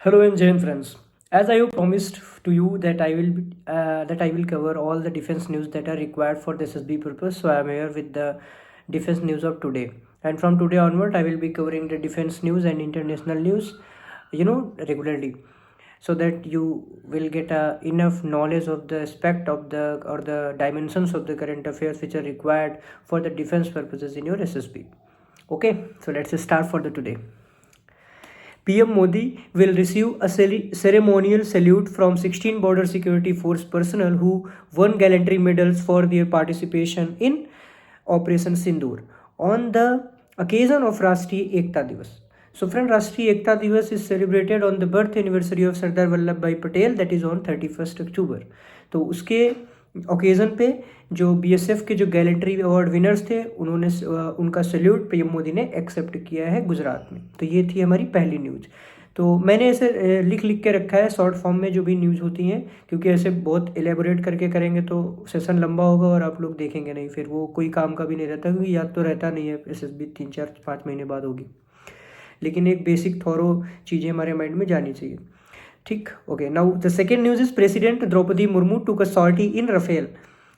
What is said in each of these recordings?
Hello and Jain friends. As I have promised to you that I will cover all the defense news that are required for the SSB purpose. So I am here with the defense news of today. And from today onward, I will be covering the defense news and international news, regularly, so that you will get enough knowledge of the aspect of the dimensions of the current affairs which are required for the defense purposes in your SSB. Okay, so let's start for the today. PM Modi will receive a ceremonial salute from 16 border security force personnel who won gallantry medals for their participation in Operation Sindoor on the occasion of Rashtriya Ekta Divas. So friend, Rashtriya Ekta Divas is celebrated on the birth anniversary of Sardar Vallabhbhai Patel, that is on 31st October. तो उसके occasion पे जो BSF के जो gallantry award winners थे उन्होंने उनका salute PM Modi ने एक्सेप्ट किया है गुजरात में। तो ये थी हमारी पहली न्यूज़। तो मैंने ऐसे लिख के रखा है शॉर्ट फॉर्म में जो भी न्यूज़ होती हैं, क्योंकि ऐसे बहुत एलेबोरेट करके करेंगे तो सेशन लंबा होगा और आप लोग देखेंगे नहीं, फिर वो कोई काम का भी नहीं रहता, क्योंकि याद तो रहता नहीं है, एसएसबी 3-4-5 महीने बाद होगी, लेकिन एक बेसिक थॉरो चीज़ें हमारे माइंड में जानी चाहिए। ठीक, okay. Now the second news is president Droupadi Murmu took a sortie in Rafale.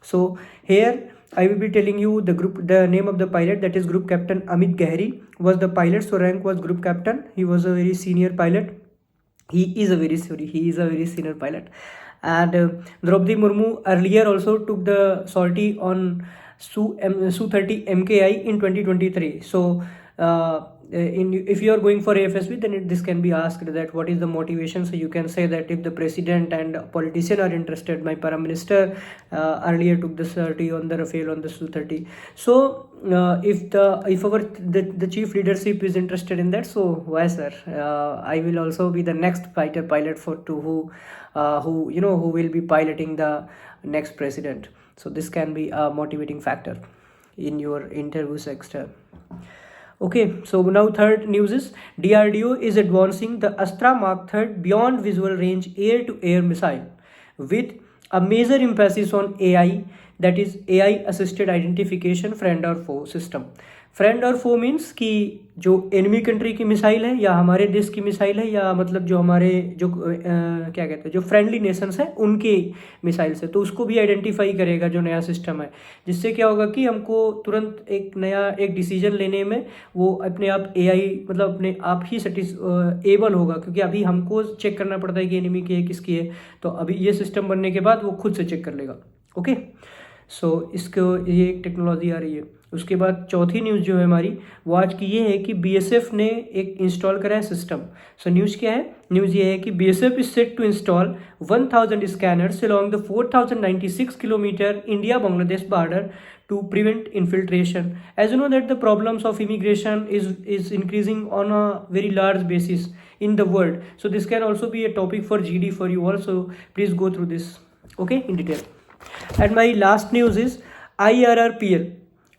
So here I will be telling you the name of the pilot, that is Group Captain Amit Gehri was the pilot. So rank was Group Captain. He was a very senior pilot. He is a very senior pilot. And Draupadi Murmu earlier also took the sortie on Su-30 MKI in 2023. So if you are going for AFSB, then this can be asked that what is the motivation. So you can say that if the president and politician are interested, my prime minister earlier took the sortie on the Rafale on the Su-30. So if the chief leadership is interested in that, so why sir, I will also be the next fighter pilot who will be piloting the next president. So this can be a motivating factor in your interview sector. Okay, so now third news is DRDO is advancing the Astra Mark III beyond visual range air-to-air missile with a major emphasis on AI, that is AI assisted identification friend or foe system. Friend और फो means कि जो enemy country की missile है या हमारे देश की missile है, या मतलब जो हमारे जो क्या कहते हैं जो फ्रेंडली नेशंस हैं उनकी मिसाइल से, तो उसको भी आइडेंटिफाई करेगा जो नया सिस्टम है, जिससे क्या होगा कि हमको तुरंत एक डिसीजन लेने में वो अपने आप AI मतलब अपने आप ही एबल होगा, क्योंकि अभी हमको चेक करना पड़ता है कि एनिमी की है किसकी है, तो अभी ये सिस्टम बनने के बाद वो खुद से चेक कर लेगा। ओके, सो इसको ये एक टेक्नोलॉजी आ रही है। उसके बाद चौथी न्यूज़ जो है हमारी वो आज की ये है कि बीएसएफ ने एक इंस्टॉल करा है सिस्टम। सो न्यूज़ क्या है? न्यूज़ ये है कि BSF is set to install 1000 scanners along the 4096 kilometre India Bangladesh border to prevent infiltration. As you know that the problems of immigration is increasing on a very large basis in the world. So this can also be a topic for GD for you also. Please go through this, okay, in detail. And my last news is IRRPL.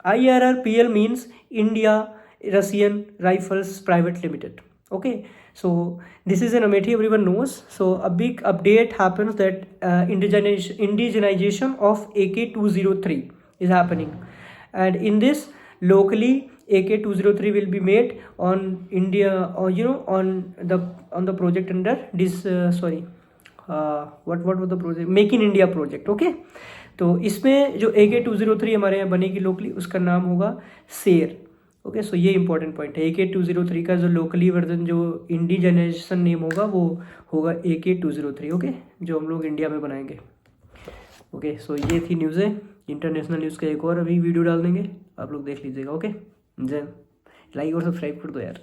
IRRPL means India Russian Rifles Private Limited. Okay, so this is an Amethi, everyone knows. So a big update happens that indigenization of AK-203 is happening, and in this locally AK-203 will be made on India, or on the project under this what was the project, Make in India project. Okay, तो इसमें जो AK-203 हमारे यहाँ बनेगी locally, उसका नाम होगा शेर। ओके, सो ये इंपॉर्टेंट पॉइंट है। AK-203 का जो लोकली वर्जन जो इंडिजनेशन नेम होगा वो होगा AK-203। ओके, जो हम लोग इंडिया में बनाएंगे। ओके, सो ये थी न्यूज़ें। इंटरनेशनल न्यूज़ का एक और अभी वीडियो डाल देंगे, आप लोग देख लीजिएगा। ओके, जय, लाइक और सब्सक्राइब कर दो यार।